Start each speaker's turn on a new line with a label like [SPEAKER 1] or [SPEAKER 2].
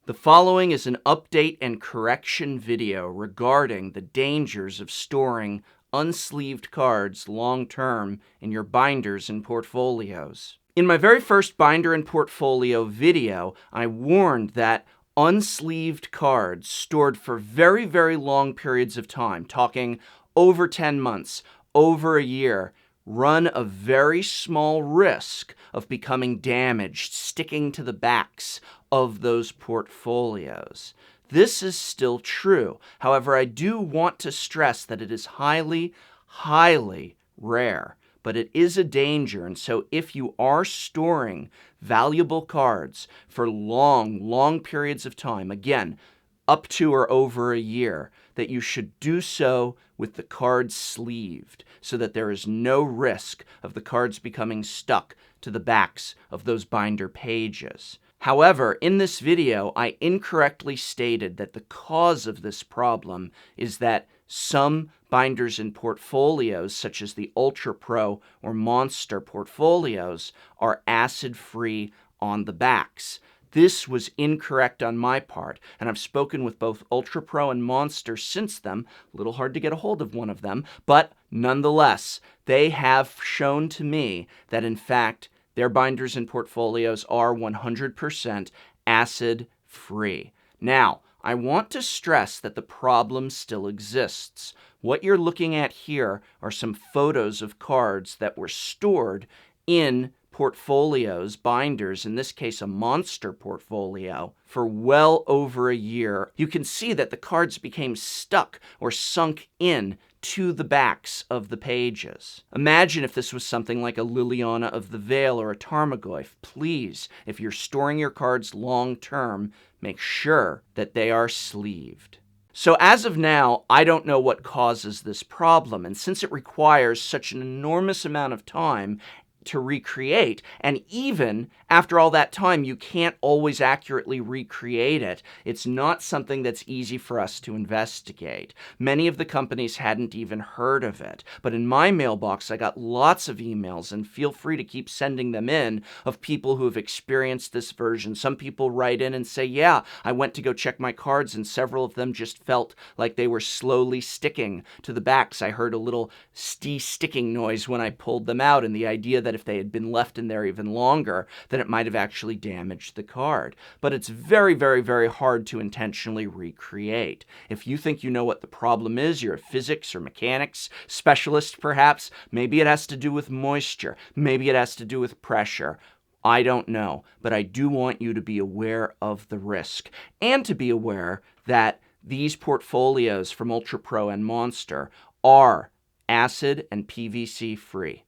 [SPEAKER 1] The following is an update and correction video regarding the dangers of storing unsleeved cards long-term in your binders and portfolios. In my very first binder and portfolio video, I warned that unsleeved cards stored for very, very long periods of time, talking over 10 months, over a year, run a very small risk of becoming damaged, sticking to the backs of those portfolios. This is still true. However, I do want to stress that it is highly, highly rare, but it is a danger. And so if you are storing valuable cards for long, long periods of time, again, up to or over a year, that you should do so with the cards sleeved so that there is no risk of the cards becoming stuck to the backs of those binder pages. However, in this video, I incorrectly stated that the cause of this problem is that some binders and portfolios, such as the Ultra Pro or Monster portfolios, are acid-free on the backs. This was incorrect on my part, and I've spoken with both Ultra Pro and Monster since then. A little hard to get a hold of one of them, but nonetheless, they have shown to me that, in fact, their binders and portfolios are 100% acid-free. Now, I want to stress that the problem still exists. What you're looking at here are some photos of cards that were stored in portfolios, binders, in this case a Monster portfolio, for well over a year. You can see that the cards became stuck or sunk in to the backs of the pages. Imagine if this was something like a Liliana of the Veil or a Tarmogoyf. Please, if you're storing your cards long term, make sure that they are sleeved. So as of now, I don't know what causes this problem, and since it requires such an enormous amount of time to recreate, and even after all that time, you can't always accurately recreate it. It's not something that's easy for us to investigate. Many of the companies hadn't even heard of it, but in my mailbox, I got lots of emails, and feel free to keep sending them in, of people who have experienced this version. Some people write in and say, yeah, I went to go check my cards, and several of them just felt like they were slowly sticking to the backs. I heard a little sticking noise when I pulled them out, and the idea that if they had been left in there even longer, then it might have actually damaged the card. But it's very, very, very hard to intentionally recreate. If you think you know what the problem is, you're a physics or mechanics specialist perhaps, maybe it has to do with moisture, maybe it has to do with pressure. I don't know, but I do want you to be aware of the risk, and to be aware that these portfolios from Ultra Pro and Monster are acid and PVC free.